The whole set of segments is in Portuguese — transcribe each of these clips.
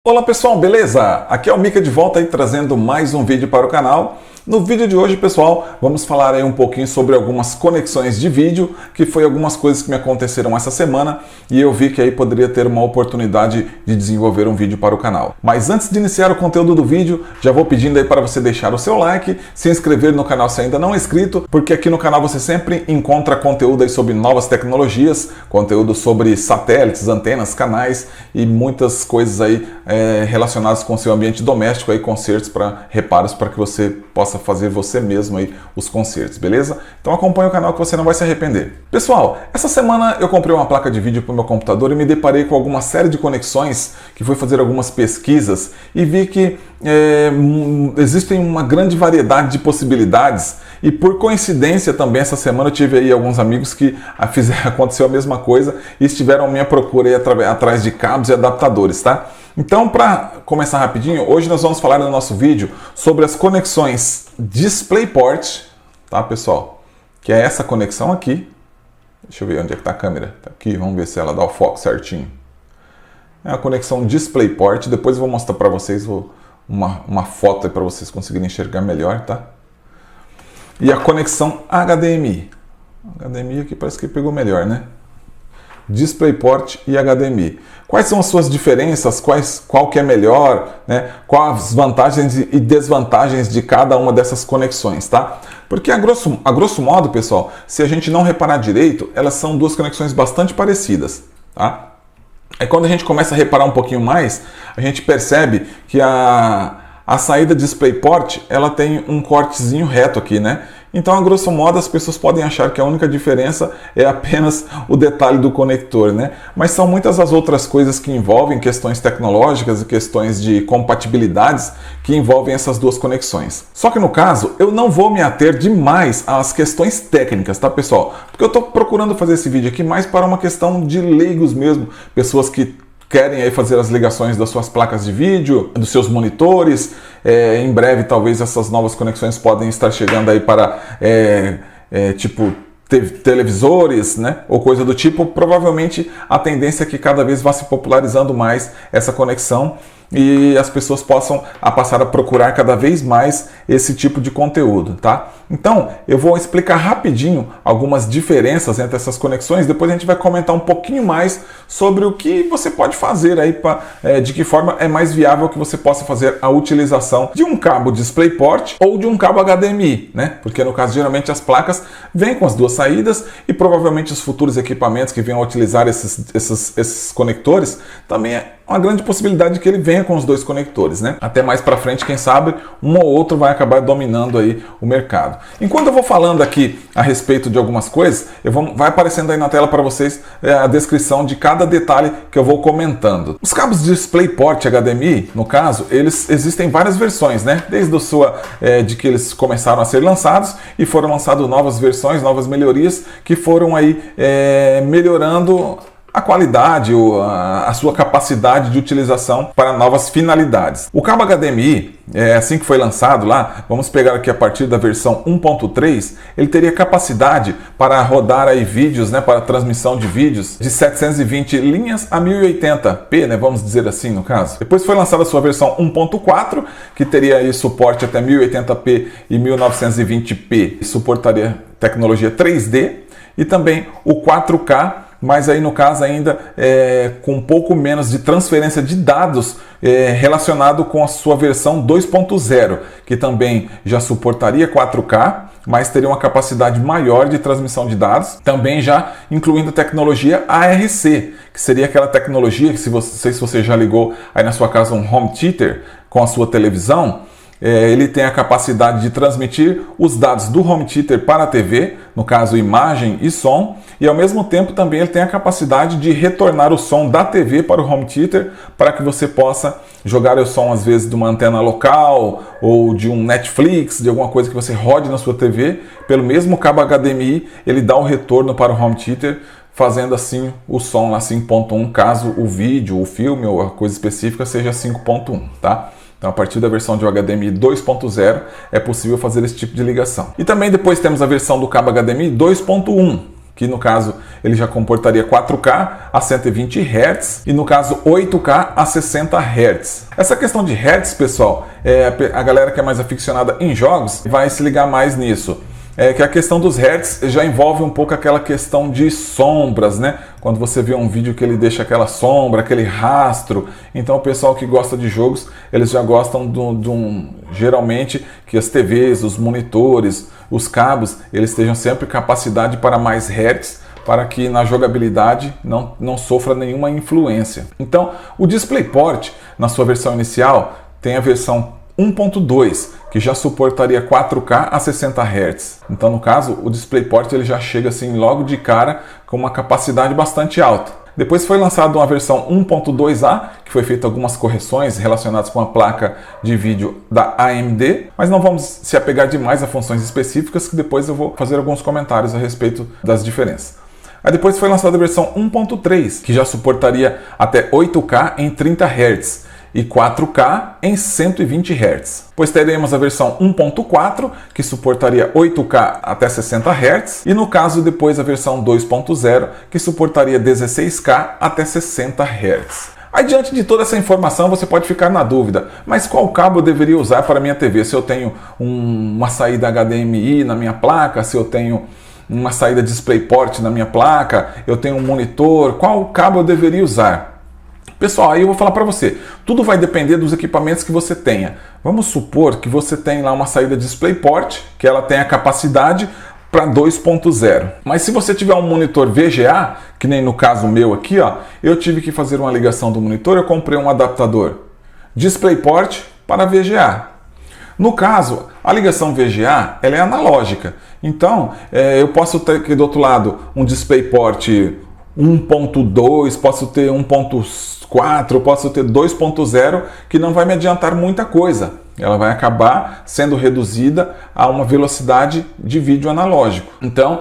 Olá pessoal, beleza? Aqui é o Mika de volta aí trazendo mais um vídeo para o canal. No vídeo de hoje, pessoal, vamos falar aí um pouquinho sobre algumas conexões de vídeo, que foi algumas coisas que me aconteceram essa semana e eu vi que aí poderia ter uma oportunidade de desenvolver um vídeo para o canal. Mas antes de iniciar o conteúdo do vídeo, já vou pedindo aí para você deixar o seu like, se inscrever no canal se ainda não é inscrito, porque aqui no canal você sempre encontra conteúdo aí sobre novas tecnologias, conteúdo sobre satélites, antenas, canais e muitas coisas aí relacionadas com o seu ambiente doméstico, aí consertos para reparos para que você possa fazer você mesmo aí os consertos, beleza? Então acompanhe o canal que você não vai se arrepender. Pessoal, essa semana eu comprei uma placa de vídeo para o meu computador e me deparei com alguma série de conexões que fui fazer algumas pesquisas e vi que existem uma grande variedade de possibilidades e por coincidência também essa semana eu tive aí alguns amigos que aconteceu a mesma coisa e estiveram à minha procura aí atrás de cabos e adaptadores, tá? Então, para começar rapidinho, hoje nós vamos falar no nosso vídeo sobre as conexões DisplayPort, tá pessoal? Que é essa conexão aqui. Deixa eu ver onde é que está a câmera. Tá aqui, vamos ver se ela dá o foco certinho. É a conexão DisplayPort, depois eu vou mostrar para vocês uma foto para vocês conseguirem enxergar melhor, tá? E a conexão HDMI. HDMI aqui parece que pegou melhor, né? DisplayPort e HDMI. Quais são as suas diferenças? Qual que é melhor? Né? Quais as vantagens e desvantagens de cada uma dessas conexões, tá? Porque a grosso modo, pessoal, se a gente não reparar direito, elas são duas conexões bastante parecidas, tá? Aí quando a gente começa a reparar um pouquinho mais, a gente percebe que a saída DisplayPort, ela tem um cortezinho reto aqui, né? Então, a grosso modo, as pessoas podem achar que a única diferença é apenas o detalhe do conector, né? Mas são muitas as outras coisas que envolvem questões tecnológicas e questões de compatibilidades que envolvem essas duas conexões. Só que no caso, eu não vou me ater demais às questões técnicas, tá, pessoal? Porque eu estou procurando fazer esse vídeo aqui mais para uma questão de leigos mesmo, pessoas que querem aí fazer as ligações das suas placas de vídeo, dos seus monitores. Em breve, talvez essas novas conexões podem estar chegando aí para tipo televisores, né? Ou coisa do tipo. Provavelmente a tendência é que cada vez vá se popularizando mais essa conexão e as pessoas possam passar a procurar cada vez mais esse tipo de conteúdo, tá? Então, eu vou explicar rapidinho algumas diferenças entre essas conexões, depois a gente vai comentar um pouquinho mais sobre o que você pode fazer aí, de que forma é mais viável que você possa fazer a utilização de um cabo DisplayPort ou de um cabo HDMI, né? Porque no caso, geralmente as placas vêm com as duas saídas e provavelmente os futuros equipamentos que venham a utilizar esses conectores também é uma grande possibilidade de que ele venha com os dois conectores, né? Até mais para frente, quem sabe, um ou outro vai acabar dominando aí o mercado. Enquanto eu vou falando aqui a respeito de algumas coisas, vai aparecendo aí na tela para vocês a descrição de cada detalhe que eu vou comentando. Os cabos DisplayPort HDMI, no caso, eles existem várias versões, né? Desde de que eles começaram a ser lançados e foram lançadas novas versões, novas melhorias que foram aí melhorando a qualidade, a sua capacidade de utilização para novas finalidades. O cabo HDMI, assim que foi lançado lá, vamos pegar aqui a partir da versão 1.3, ele teria capacidade para rodar aí vídeos, né, para transmissão de vídeos de 720 linhas a 1080p, né, vamos dizer assim no caso. Depois foi lançada a sua versão 1.4, que teria aí suporte até 1080p e 1920p, suportaria tecnologia 3D e também o 4K, mas aí no caso ainda com um pouco menos de transferência de dados relacionado com a sua versão 2.0, que também já suportaria 4K, mas teria uma capacidade maior de transmissão de dados, também já incluindo a tecnologia ARC, que seria aquela tecnologia que, não sei se você já ligou aí na sua casa um home theater com a sua televisão, ele tem a capacidade de transmitir os dados do home theater para a TV, no caso imagem e som, e ao mesmo tempo também ele tem a capacidade de retornar o som da TV para o home theater, para que você possa jogar o som às vezes de uma antena local ou de um Netflix, de alguma coisa que você rode na sua TV, pelo mesmo cabo HDMI, ele dá o retorno para o home theater, fazendo assim o som lá 5.1, caso o vídeo, o filme ou a coisa específica seja 5.1, tá? Então, a partir da versão de HDMI 2.0 é possível fazer esse tipo de ligação. E também depois temos a versão do cabo HDMI 2.1, que no caso ele já comportaria 4K a 120 Hz e no caso 8K a 60 Hz. Essa questão de Hertz, pessoal, a galera que é mais aficionada em jogos vai se ligar mais nisso. Que a questão dos Hertz já envolve um pouco aquela questão de sombras, né? Quando você vê um vídeo que ele deixa aquela sombra, aquele rastro. Então o pessoal que gosta de jogos, eles já gostam geralmente que as TVs, os monitores, os cabos, eles estejam sempre capacidade para mais Hertz, para que na jogabilidade não sofra nenhuma influência. Então o DisplayPort, na sua versão inicial, tem a versão 1.2, que já suportaria 4K a 60 Hz. Então, no caso, o DisplayPort ele já chega assim logo de cara com uma capacidade bastante alta. Depois foi lançada uma versão 1.2A, que foi feita algumas correções relacionadas com a placa de vídeo da AMD, mas não vamos se apegar demais a funções específicas, que depois eu vou fazer alguns comentários a respeito das diferenças. Aí depois foi lançada a versão 1.3, que já suportaria até 8K em 30 Hz. E 4K em 120 Hz. Pois teremos a versão 1.4, que suportaria 8K até 60 Hz, e no caso depois a versão 2.0, que suportaria 16K até 60 Hz. Aí, diante de toda essa informação, você pode ficar na dúvida, mas qual cabo eu deveria usar para a minha TV? Se eu tenho uma saída HDMI na minha placa, se eu tenho uma saída DisplayPort na minha placa, eu tenho um monitor, qual cabo eu deveria usar? Pessoal, aí eu vou falar para você, tudo vai depender dos equipamentos que você tenha. Vamos supor que você tem lá uma saída DisplayPort, que ela tem a capacidade para 2.0. Mas se você tiver um monitor VGA, que nem no caso meu aqui, ó, eu tive que fazer uma ligação do monitor, eu comprei um adaptador DisplayPort para VGA. No caso, a ligação VGA ela é analógica. Então, eu posso ter aqui do outro lado um DisplayPort 1.2, posso ter 1.4, posso ter 2.0, que não vai me adiantar muita coisa. Ela vai acabar sendo reduzida a uma velocidade de vídeo analógico. Então,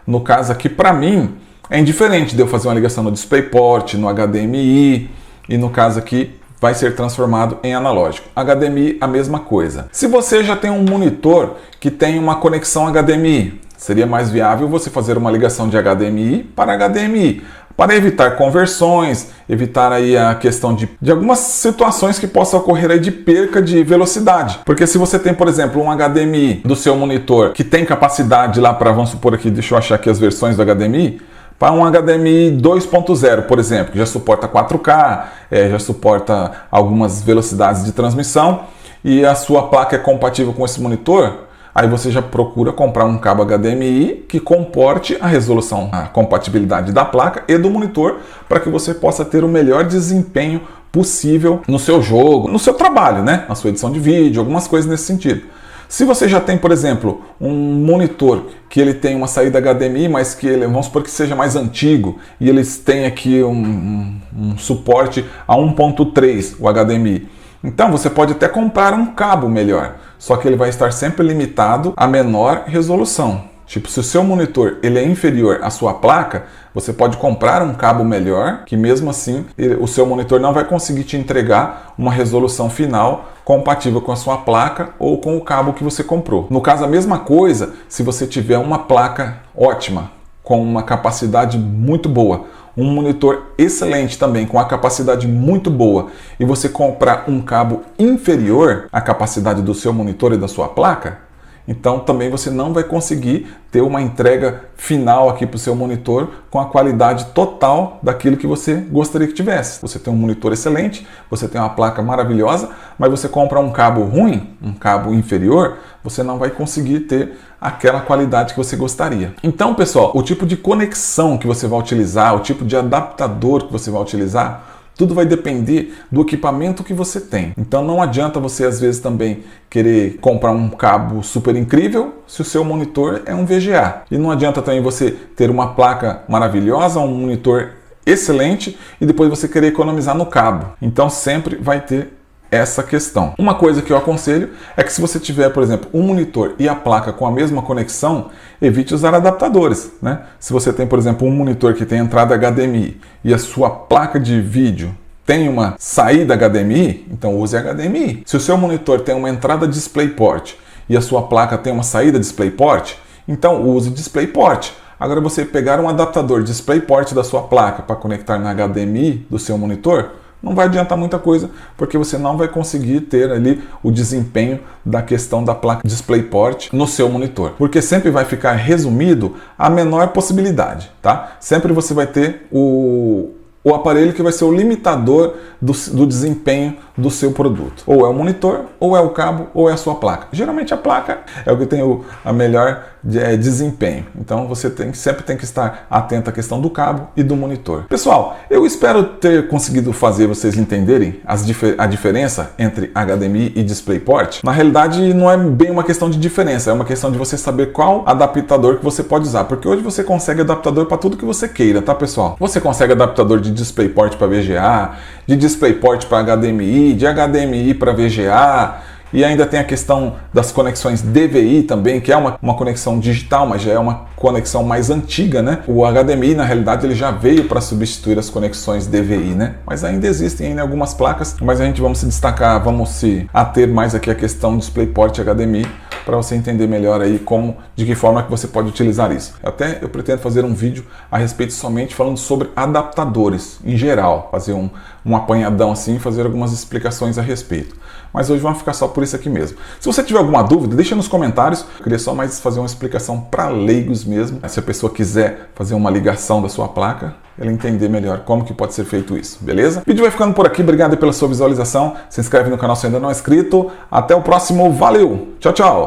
no caso aqui, para mim, é indiferente de eu fazer uma ligação no DisplayPort, no HDMI, e no caso aqui, vai ser transformado em analógico. HDMI, a mesma coisa. Se você já tem um monitor que tem uma conexão HDMI, seria mais viável você fazer uma ligação de HDMI para HDMI, para evitar conversões, evitar aí a questão de algumas situações que possam ocorrer aí de perca de velocidade. Porque se você tem, por exemplo, um HDMI do seu monitor que tem capacidade lá para, vamos supor aqui, deixa eu achar aqui as versões do HDMI, para um HDMI 2.0, por exemplo, que já suporta 4K, já suporta algumas velocidades de transmissão, e a sua placa é compatível com esse monitor, aí você já procura comprar um cabo HDMI que comporte a resolução, a compatibilidade da placa e do monitor, para que você possa ter o melhor desempenho possível no seu jogo, no seu trabalho, né? Na sua edição de vídeo, algumas coisas nesse sentido. Se você já tem, por exemplo, um monitor que ele tem uma saída HDMI, mas que ele, vamos supor que seja mais antigo, e eles têm aqui um suporte a 1.3, o HDMI. Então você pode até comprar um cabo melhor, só que ele vai estar sempre limitado a menor resolução. Tipo, se o seu monitor ele é inferior à sua placa, você pode comprar um cabo melhor, que mesmo assim o seu monitor não vai conseguir te entregar uma resolução final compatível com a sua placa ou com o cabo que você comprou. No caso, a mesma coisa se você tiver uma placa ótima, com uma capacidade muito boa, um monitor excelente também, com a capacidade muito boa, e você comprar um cabo inferior à capacidade do seu monitor e da sua placa, então também você não vai conseguir ter uma entrega final aqui para o seu monitor com a qualidade total daquilo que você gostaria que tivesse. Você tem um monitor excelente, você tem uma placa maravilhosa, mas você compra um cabo ruim, um cabo inferior, você não vai conseguir ter aquela qualidade que você gostaria. Então, pessoal, o tipo de conexão que você vai utilizar, o tipo de adaptador que você vai utilizar, tudo vai depender do equipamento que você tem. Então não adianta você às vezes também querer comprar um cabo super incrível se o seu monitor é um VGA. E não adianta também você ter uma placa maravilhosa, um monitor excelente e depois você querer economizar no cabo. Então sempre vai ter essa questão. Uma coisa que eu aconselho é que se você tiver, por exemplo, um monitor e a placa com a mesma conexão, evite usar adaptadores, né? Se você tem, por exemplo, um monitor que tem entrada HDMI e a sua placa de vídeo tem uma saída HDMI, então use HDMI. Se o seu monitor tem uma entrada DisplayPort e a sua placa tem uma saída DisplayPort, então use DisplayPort. Agora você pegar um adaptador DisplayPort da sua placa para conectar na HDMI do seu monitor, não vai adiantar muita coisa, porque você não vai conseguir ter ali o desempenho da questão da placa DisplayPort no seu monitor, porque sempre vai ficar resumido a menor possibilidade, tá? Sempre você vai ter o aparelho que vai ser o limitador do desempenho do seu produto. Ou é o monitor, ou é o cabo, ou é a sua placa. Geralmente a placa é o que tem a melhor desempenho. Então você sempre tem que estar atento à questão do cabo e do monitor. Pessoal, eu espero ter conseguido fazer vocês entenderem a diferença entre HDMI e DisplayPort. Na realidade não é bem uma questão de diferença, é uma questão de você saber qual adaptador que você pode usar, porque hoje você consegue adaptador para tudo que você queira, tá pessoal? Você consegue adaptador de DisplayPort para VGA, de DisplayPort para HDMI, de HDMI para VGA, e ainda tem a questão das conexões DVI também, que é uma conexão digital, mas já é uma conexão mais antiga, né? O HDMI, na realidade, ele já veio para substituir as conexões DVI, né? Mas ainda existem ainda algumas placas, mas a gente vamos se destacar, vamos se ater mais aqui à questão DisplayPort HDMI, para você entender melhor aí de que forma que você pode utilizar isso. Até eu pretendo fazer um vídeo a respeito somente falando sobre adaptadores em geral, fazer um apanhadão assim e fazer algumas explicações a respeito. Mas hoje vamos ficar só por isso aqui mesmo. Se você tiver alguma dúvida, deixa nos comentários. Eu queria só mais fazer uma explicação para leigos mesmo. Se a pessoa quiser fazer uma ligação da sua placa, ela entender melhor como que pode ser feito isso, beleza? O vídeo vai ficando por aqui, obrigado pela sua visualização. Se inscreve no canal se ainda não é inscrito. Até o próximo, valeu! Tchau, tchau!